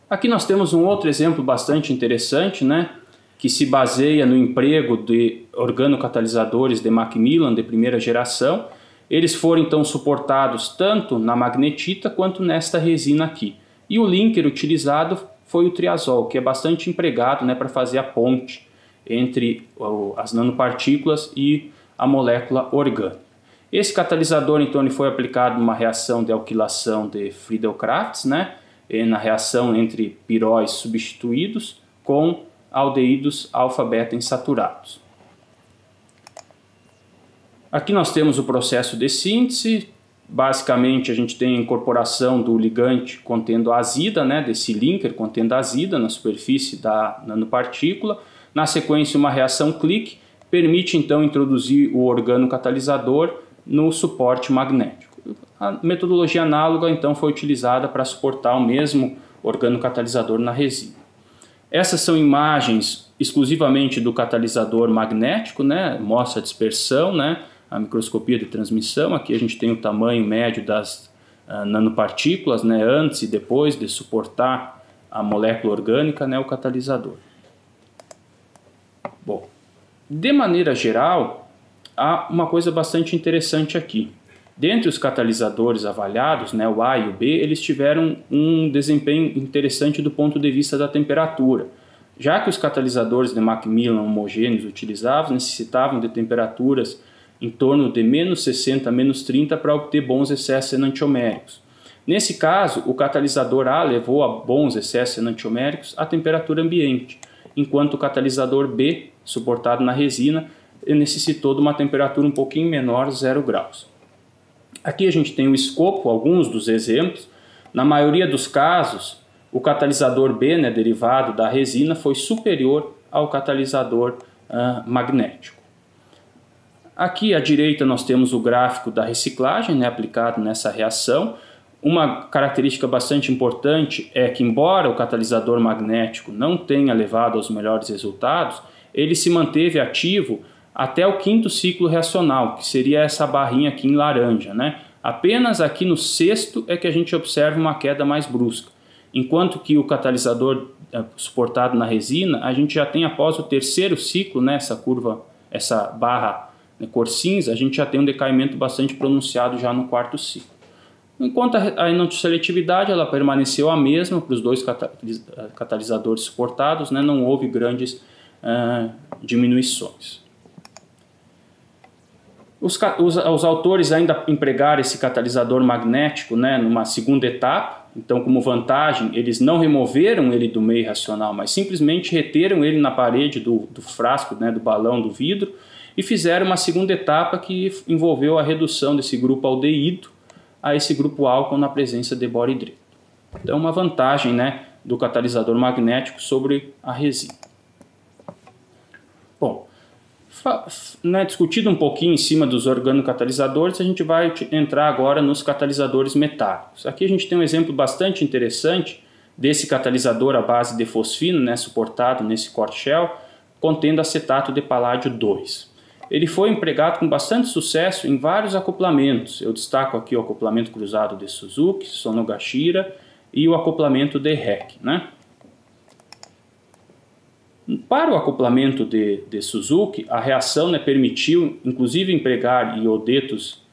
Aqui nós temos um outro exemplo bastante interessante, né, que se baseia no emprego de organocatalisadores de Macmillan de primeira geração. Eles foram então suportados tanto na magnetita quanto nesta resina aqui. E o linker utilizado foi o triazol, que é bastante empregado, né, para fazer a ponte entre as nanopartículas e a molécula orgânica. Esse catalisador então ele foi aplicado numa reação de alquilação de Friedel-Crafts, né, na reação entre piróis substituídos com aldeídos alfa-beta insaturados. Aqui nós temos o processo de síntese. Basicamente a gente tem a incorporação do ligante contendo a azida, né, desse linker contendo a azida na superfície da nanopartícula. Na sequência, uma reação clique permite então introduzir o organocatalisador no suporte magnético. A metodologia análoga então foi utilizada para suportar o mesmo organocatalisador na resina. Essas são imagens exclusivamente do catalisador magnético, né? Mostra a dispersão, né? A microscopia de transmissão. Aqui a gente tem o tamanho médio das nanopartículas, né? Antes e depois de suportar a molécula orgânica, né? O catalisador. Bom, de maneira geral, há uma coisa bastante interessante aqui. Dentre os catalisadores avaliados, né, o A e o B, eles tiveram um desempenho interessante do ponto de vista da temperatura, já que os catalisadores de Macmillan homogêneos utilizados necessitavam de temperaturas em torno de -60 a -30 para obter bons excessos enantioméricos. Nesse caso, o catalisador A levou a bons excessos enantioméricos à temperatura ambiente, enquanto o catalisador B, suportado na resina, necessitou de uma temperatura um pouquinho menor, 0 graus. Aqui a gente tem o escopo, alguns dos exemplos. Na maioria dos casos, o catalisador B, né, derivado da resina, foi superior ao catalisador magnético. Aqui à direita nós temos o gráfico da reciclagem, né, aplicado nessa reação. Uma característica bastante importante é que, embora o catalisador magnético não tenha levado aos melhores resultados, ele se manteve ativo até o 5º ciclo reacional, que seria essa barrinha aqui em laranja, né? Apenas aqui no 6º é que a gente observa uma queda mais brusca, enquanto que o catalisador suportado na resina, a gente já tem após o 3º ciclo, né, essa curva, essa barra, né, cor cinza, a gente já tem um decaimento bastante pronunciado já no 4º ciclo. Enquanto a inottiseletividade ela permaneceu a mesma para os dois catalisadores suportados, né? Não houve grandes diminuições. Os autores ainda empregaram esse catalisador magnético, né, numa segunda etapa. Então, como vantagem, eles não removeram ele do meio racional, mas simplesmente reteram ele na parede do frasco, né, do balão, do vidro, e fizeram uma segunda etapa que envolveu a redução desse grupo aldeído a esse grupo álcool na presença de boro-hidreto. Então, uma vantagem, né, do catalisador magnético sobre a resina. Bom, discutido um pouquinho em cima dos organocatalisadores, a gente vai entrar agora nos catalisadores metálicos. Aqui a gente tem um exemplo bastante interessante desse catalisador à base de fosfino, né, suportado nesse corte shell, contendo acetato de paládio 2. Ele foi empregado com bastante sucesso em vários acoplamentos. Eu destaco aqui o acoplamento cruzado de Suzuki, Sonogashira e o acoplamento de REC, né? Para o acoplamento de Suzuki, a reação, né, permitiu inclusive empregar iodetos,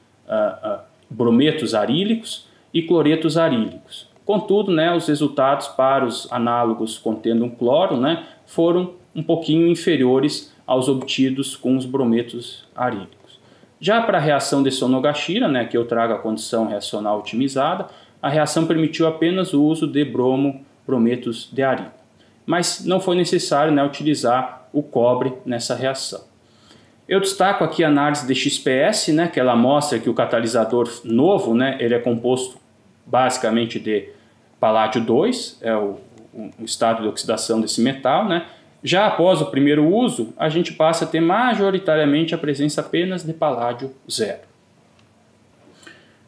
brometos arílicos e cloretos arílicos. Contudo, né, os resultados para os análogos contendo um cloro, né, foram um pouquinho inferiores aos obtidos com os brometos arílicos. Já para a reação de Sonogashira, né, que eu trago a condição reacional otimizada, a reação permitiu apenas o uso de brometos de arílico. Mas não foi necessário, né, utilizar o cobre nessa reação. Eu destaco aqui a análise de XPS, né, que ela mostra que o catalisador novo, né, ele é composto basicamente de paládio 2, é o estado de oxidação desse metal, né. Já após o primeiro uso, a gente passa a ter majoritariamente a presença apenas de paládio 0.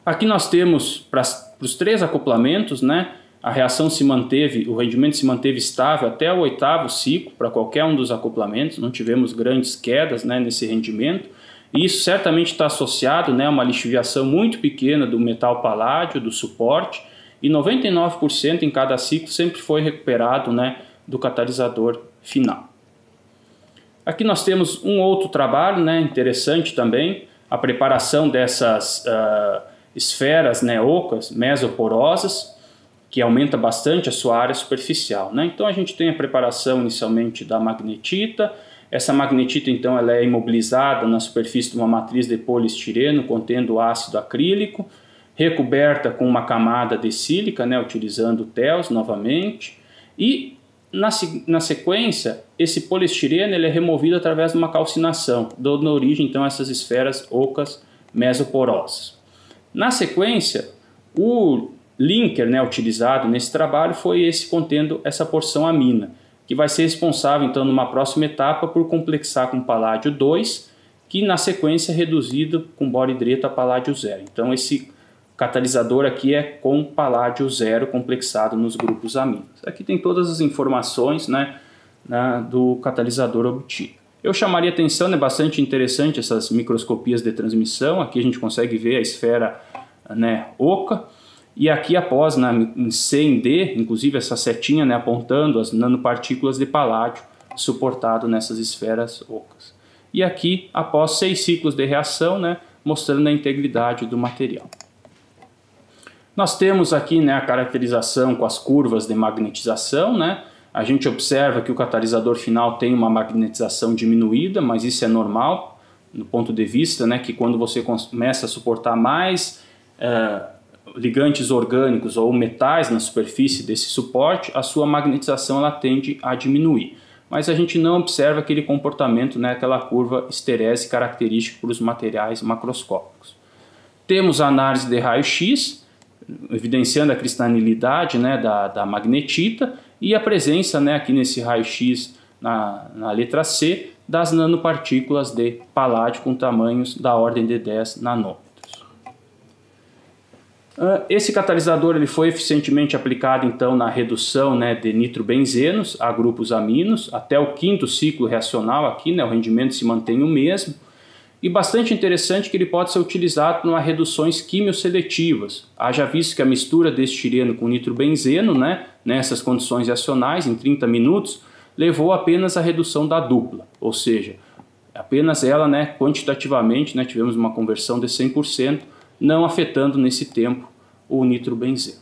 Aqui nós temos para os 3 acoplamentos, né, a reação se manteve, o rendimento se manteve estável até o 8º ciclo para qualquer um dos acoplamentos, não tivemos grandes quedas, né, nesse rendimento, e isso certamente está associado, né, a uma lixiviação muito pequena do metal paládio, do suporte, e 99% em cada ciclo sempre foi recuperado, né, do catalisador final. Aqui nós temos um outro trabalho, né, interessante também, a preparação dessas esferas, né, ocas mesoporosas, que aumenta bastante a sua área superficial, né? Então a gente tem a preparação inicialmente da magnetita. Essa magnetita então ela é imobilizada na superfície de uma matriz de poliestireno contendo ácido acrílico, recoberta com uma camada de sílica, né, utilizando TEOS novamente, e na sequência esse poliestireno ele é removido através de uma calcinação, dando origem então a essas esferas ocas mesoporosas. Na sequência, o linker, né, utilizado nesse trabalho foi esse contendo essa porção amina, que vai ser responsável então numa próxima etapa por complexar com paládio 2, que na sequência é reduzido com boro-hidreto a paládio 0. Então esse catalisador aqui é com paládio 0 complexado nos grupos aminos. Aqui tem todas as informações, né, do catalisador obtido. Eu chamaria atenção, é bastante interessante essas microscopias de transmissão. Aqui a gente consegue ver a esfera, né, oca. E aqui após, em C e D, inclusive essa setinha, né, apontando as nanopartículas de paládio suportado nessas esferas ocas. E aqui após 6 ciclos de reação, né, mostrando a integridade do material. Nós temos aqui, né, a caracterização com as curvas de magnetização, né. A gente observa que o catalisador final tem uma magnetização diminuída, mas isso é normal, do ponto de vista, né, que quando você começa a suportar mais ligantes orgânicos ou metais na superfície desse suporte, a sua magnetização ela tende a diminuir. Mas a gente não observa aquele comportamento, né, aquela curva esterese característica para os materiais macroscópicos. Temos a análise de raio-x, evidenciando a cristalinidade, né, da magnetita e a presença, né, aqui nesse raio-x na letra C das nanopartículas de paládio com tamanhos da ordem de 10 nanômetros. Esse catalisador ele foi eficientemente aplicado então na redução, né, de nitrobenzenos a grupos aminos até o 5º ciclo reacional aqui, né, o rendimento se mantém o mesmo. E bastante interessante que ele pode ser utilizado em reduções quimioseletivas. Haja visto que a mistura de estireno com nitrobenzeno, né, nessas condições reacionais, em 30 minutos, levou apenas à redução da dupla. Ou seja, apenas ela, né, quantitativamente, né, tivemos uma conversão de 100%, não afetando nesse tempo o nitrobenzeno.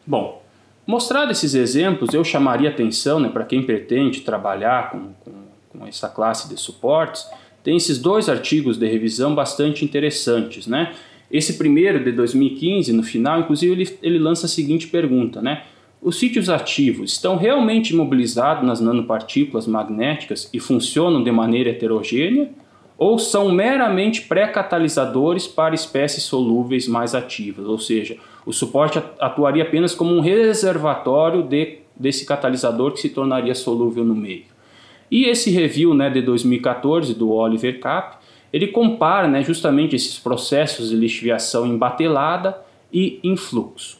Bom, mostrado esses exemplos, eu chamaria atenção, né, para quem pretende trabalhar com essa classe de suportes. Tem esses dois artigos de revisão bastante interessantes, né? Esse primeiro, de 2015, no final, inclusive, ele lança a seguinte pergunta, né? Os sítios ativos estão realmente imobilizados nas nanopartículas magnéticas e funcionam de maneira heterogênea? Ou são meramente pré-catalisadores para espécies solúveis mais ativas? Ou seja, o suporte atuaria apenas como um reservatório desse catalisador que se tornaria solúvel no meio. E esse review, né, de 2014 do Oliver Kapp, ele compara, né, justamente esses processos de lixiviação em batelada e em fluxo.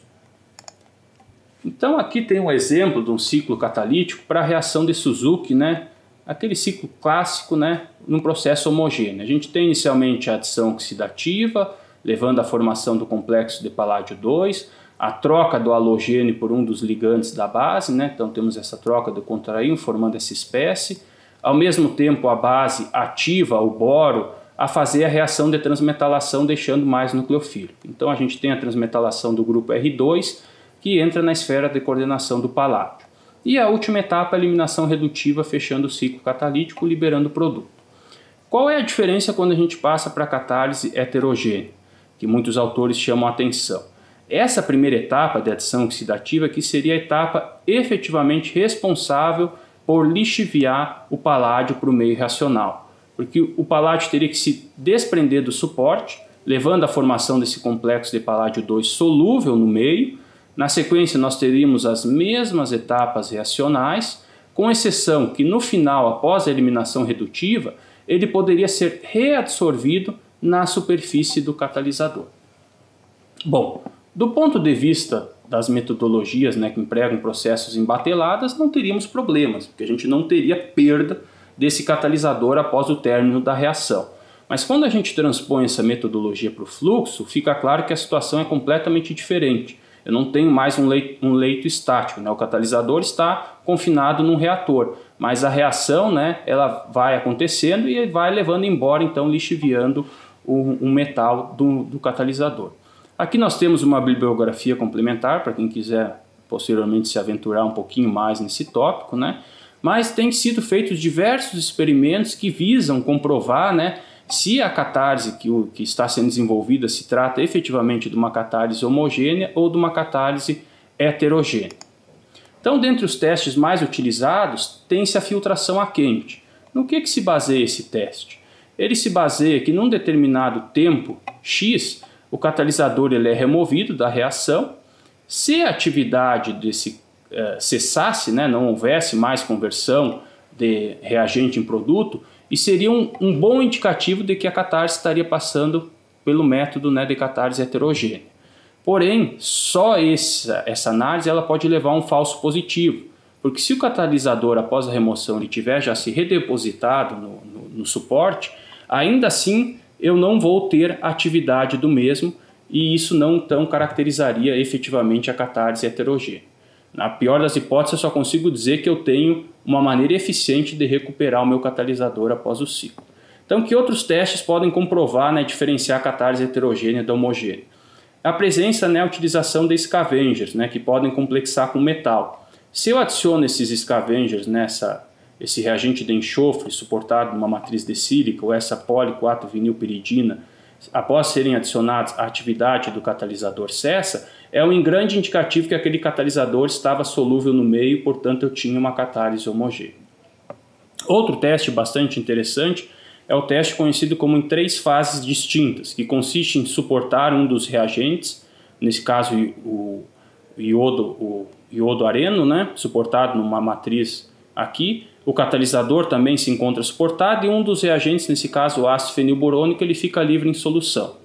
Então aqui tem um exemplo de um ciclo catalítico para a reação de Suzuki, né, aquele ciclo clássico, né, num processo homogêneo. A gente tem inicialmente a adição oxidativa, levando à formação do complexo de paládio 2, a troca do halogênio por um dos ligantes da base, né, então temos essa troca do contraíon formando essa espécie. Ao mesmo tempo a base ativa o boro a fazer a reação de transmetalação, deixando mais nucleofílico. Então a gente tem a transmetalação do grupo R2, que entra na esfera de coordenação do paládio. E a última etapa, a eliminação redutiva, fechando o ciclo catalítico, liberando o produto. Qual é a diferença quando a gente passa para a catálise heterogênea, que muitos autores chamam a atenção? Essa primeira etapa de adição oxidativa que seria a etapa efetivamente responsável por lixiviar o paládio para o meio reacional. Porque o paládio teria que se desprender do suporte, levando à formação desse complexo de paládio 2 solúvel no meio. Na sequência nós teríamos as mesmas etapas reacionais, com exceção que no final, após a eliminação redutiva, ele poderia ser reabsorvido na superfície do catalisador. Bom, do ponto de vista das metodologias, né, que empregam processos em bateladas, não teríamos problemas, porque a gente não teria perda desse catalisador após o término da reação. Mas quando a gente transpõe essa metodologia para o fluxo, fica claro que a situação é completamente diferente. Eu não tenho mais um leito estático, né? O catalisador está confinado num reator, mas a reação, né, ela vai acontecendo e vai levando embora, então lixiviando o metal do catalisador. Aqui nós temos uma bibliografia complementar para quem quiser posteriormente se aventurar um pouquinho mais nesse tópico, né? Mas tem sido feitos diversos experimentos que visam comprovar, né, se a catálise que está sendo desenvolvida se trata efetivamente de uma catálise homogênea ou de uma catálise heterogênea. Então, dentre os testes mais utilizados, tem-se a filtração a quente. No que se baseia esse teste? Ele se baseia que num determinado tempo X, o catalisador ele é removido da reação. Se a atividade cessasse, né, não houvesse mais conversão de reagente em produto, e seria um bom indicativo de que a catálise estaria passando pelo método, né, de catálise heterogênea. Porém, só essa análise ela pode levar a um falso positivo, porque se o catalisador após a remoção ele tiver já se redepositado no suporte, ainda assim eu não vou ter atividade do mesmo e isso não então caracterizaria efetivamente a catálise heterogênea. Na pior das hipóteses, eu só consigo dizer que eu tenho uma maneira eficiente de recuperar o meu catalisador após o ciclo. Então, que outros testes podem comprovar, né, diferenciar a catálise heterogênea da homogênea? A presença, né, a utilização de scavengers, né, que podem complexar com metal. Se eu adiciono esses scavengers esse reagente de enxofre suportado numa matriz de sílica ou essa poli-4-vinilpiridina, após serem adicionados, a atividade do catalisador cessa, é um grande indicativo que aquele catalisador estava solúvel no meio, portanto eu tinha uma catálise homogênea. Outro teste bastante interessante é o teste conhecido como em 3 fases distintas, que consiste em suportar um dos reagentes, nesse caso o iodo areno, né, suportado numa matriz aqui. O catalisador também se encontra suportado e um dos reagentes, nesse caso o ácido fenilborônico, ele fica livre em solução.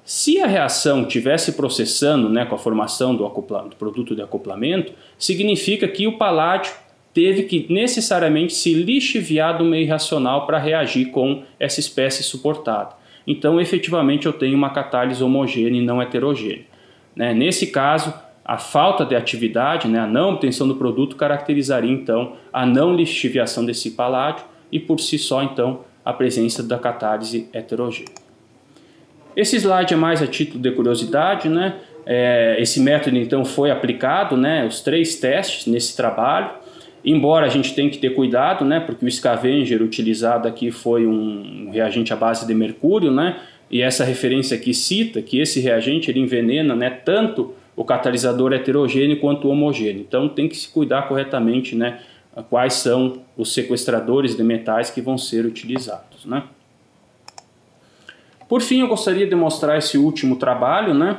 Se a reação estivesse processando, né, com a formação do produto de acoplamento, significa que o paládio teve que necessariamente se lixiviar do meio reacional para reagir com essa espécie suportada. Então, efetivamente, eu tenho uma catálise homogênea e não heterogênea. Nesse caso, a falta de atividade, né, a não obtenção do produto, caracterizaria então a não lixiviação desse paládio e por si só então a presença da catálise heterogênea. Esse slide é mais a título de curiosidade, né? Esse método então foi aplicado, né? Os 3 testes nesse trabalho, embora a gente tenha que ter cuidado, né? Porque o scavenger utilizado aqui foi um reagente à base de mercúrio, né? E essa referência aqui cita que esse reagente ele envenena, né? Tanto o catalisador heterogêneo quanto o homogêneo. Então tem que se cuidar corretamente, né? Quais são os sequestradores de metais que vão ser utilizados, né? Por fim, eu gostaria de mostrar esse último trabalho, né?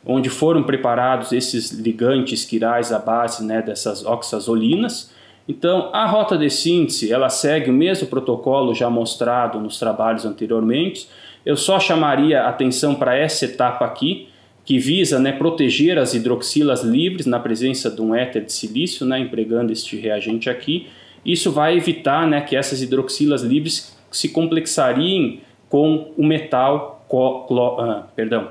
Onde foram preparados esses ligantes quirais à base, né, dessas oxazolinas. Então, a rota de síntese ela segue o mesmo protocolo já mostrado nos trabalhos anteriormente. Eu só chamaria atenção para essa etapa aqui, que visa, né, proteger as hidroxilas livres na presença de um éter de silício, né, empregando este reagente aqui. Isso vai evitar, né, que essas hidroxilas livres se complexariem com o metal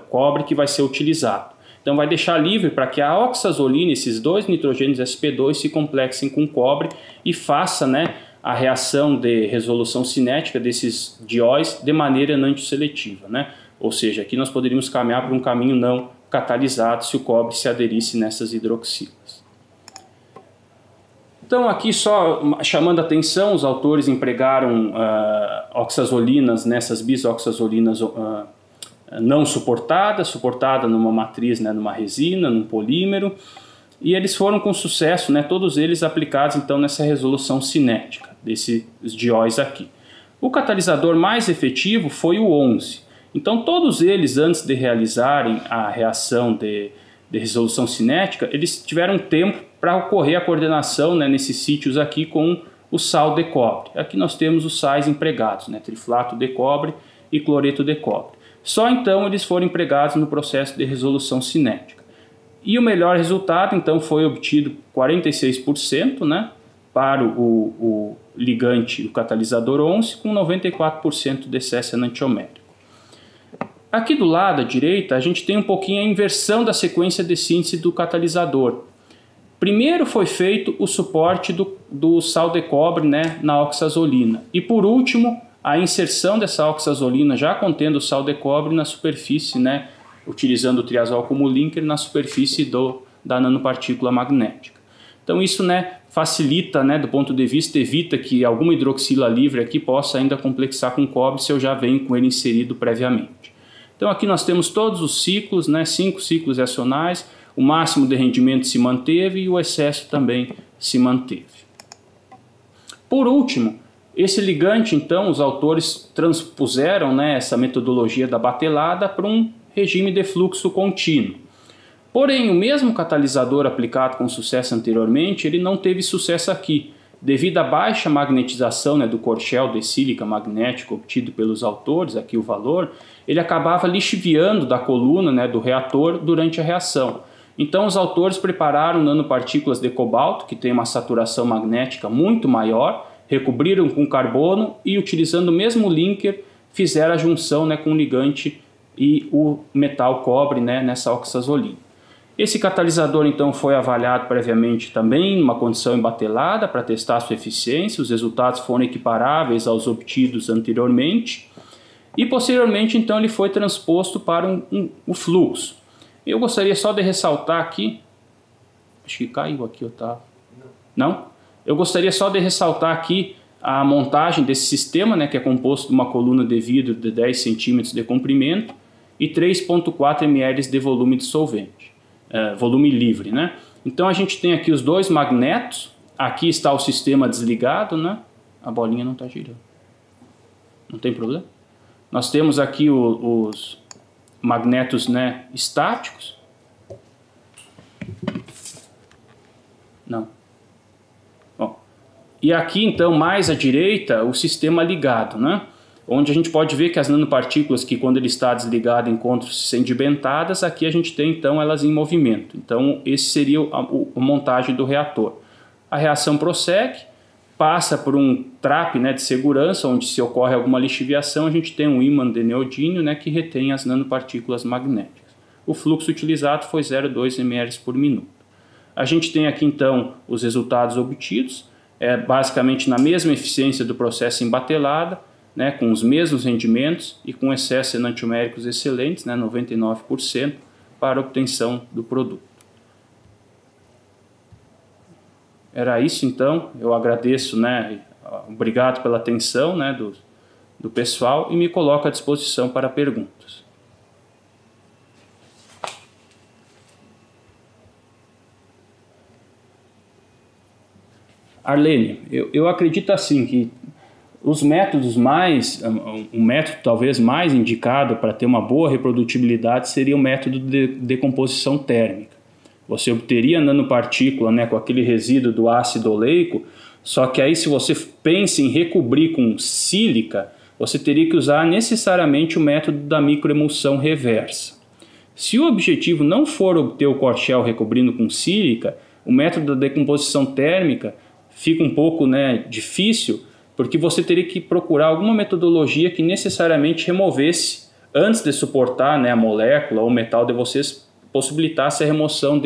cobre que vai ser utilizado. Então vai deixar livre para que a oxazolina, esses 2 nitrogênios sp2 se complexem com cobre e faça, né, a reação de resolução cinética desses dióis de maneira enantioseletiva, né? Ou seja, aqui nós poderíamos caminhar por um caminho não catalisado se o cobre se aderisse nessas hidroxilas. Então aqui só chamando a atenção, os autores empregaram oxazolinas nessas bisoxazolinas não suportada numa matriz, né, numa resina, num polímero, e eles foram com sucesso, né, todos eles aplicados então nessa resolução cinética desses dióis aqui. O catalisador mais efetivo foi o 11. Então todos eles, antes de realizarem a reação de resolução cinética, eles tiveram tempo para ocorrer a coordenação, né, nesses sítios aqui com o sal de cobre. Aqui nós temos os sais empregados, né, triflato de cobre e cloreto de cobre. Só então eles foram empregados no processo de resolução cinética. E o melhor resultado então foi obtido 46%, né, para o ligante, o catalisador 11, com 94% de excesso enantiomérico. Aqui do lado à direita a gente tem um pouquinho a inversão da sequência de síntese do catalisador. Primeiro foi feito o suporte do sal de cobre, né, na oxazolina. E por último, a inserção dessa oxazolina já contendo o sal de cobre na superfície, né, utilizando o triazol como linker na superfície da nanopartícula magnética. Então isso, né, facilita, né, do ponto de vista, evita que alguma hidroxila livre aqui possa ainda complexar com cobre se eu já venho com ele inserido previamente. Então aqui nós temos todos os ciclos, né, 5 ciclos reacionais, o máximo de rendimento se manteve e o excesso também se manteve. Por último, esse ligante, então, os autores transpuseram, né, essa metodologia da batelada para um regime de fluxo contínuo. Porém, o mesmo catalisador aplicado com sucesso anteriormente, ele não teve sucesso aqui, devido à baixa magnetização, né, do corchel de sílica magnético obtido pelos autores, aqui o valor, ele acabava lixiviando da coluna, né, do reator durante a reação. Então os autores prepararam nanopartículas de cobalto, que tem uma saturação magnética muito maior, recobriram com carbono e, utilizando o mesmo linker, fizeram a junção, né, com o ligante e o metal cobre, né, nessa oxazolina. Esse catalisador então foi avaliado previamente também em uma condição embatelada para testar sua eficiência. Os resultados foram equiparáveis aos obtidos anteriormente e posteriormente então ele foi transposto para o fluxo. Eu gostaria só de ressaltar aqui, acho que caiu aqui, Otávio. Não? Eu gostaria só de ressaltar aqui a montagem desse sistema, né, que é composto de uma coluna de vidro de 10 centímetros de comprimento e 3,4 ml de volume de solvente, volume livre, né? Então a gente tem aqui os 2 magnetos, aqui está o sistema desligado, né? A bolinha não está girando, não tem problema. Nós temos aqui os magnetos, né, estáticos. Não. Bom, e aqui então mais à direita o sistema ligado, né, onde a gente pode ver que as nanopartículas que quando ele está desligado encontram-se sedimentadas, aqui a gente tem então elas em movimento. Então esse seria a montagem do reator. A reação prossegue, passa por um trap, né, de segurança, onde se ocorre alguma lixiviação, a gente tem um ímã de neodímio, né, que retém as nanopartículas magnéticas. O fluxo utilizado foi 0,2 ml por minuto. A gente tem aqui então os resultados obtidos, basicamente na mesma eficiência do processo em batelada, né, com os mesmos rendimentos e com excessos enantioméricos excelentes, né, 99%, para obtenção do produto. Era isso então, eu agradeço, né, obrigado pela atenção, né, do pessoal, e me coloco à disposição para perguntas. Arlene, eu acredito assim que os métodos um método talvez mais indicado para ter uma boa reprodutibilidade seria o método de decomposição térmica. Você obteria nanopartícula, né, com aquele resíduo do ácido oleico, só que aí se você pensa em recobrir com sílica, você teria que usar necessariamente o método da microemulsão reversa. Se o objetivo não for obter o corchel recobrindo com sílica, o método da decomposição térmica fica um pouco, né, difícil, porque você teria que procurar alguma metodologia que necessariamente removesse, antes de suportar, né, a molécula ou o metal de vocês, possibilitasse a remoção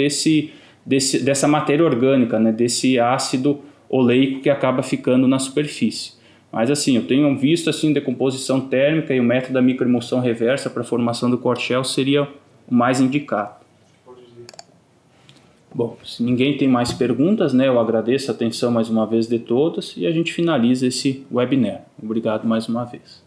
dessa matéria orgânica, né, desse ácido oleico que acaba ficando na superfície. Mas assim, eu tenho visto assim, decomposição térmica e o método da microemulsão reversa para a formação do corchel seria o mais indicado. Bom, se ninguém tem mais perguntas, né, eu agradeço a atenção mais uma vez de todos e a gente finaliza esse webinar. Obrigado mais uma vez.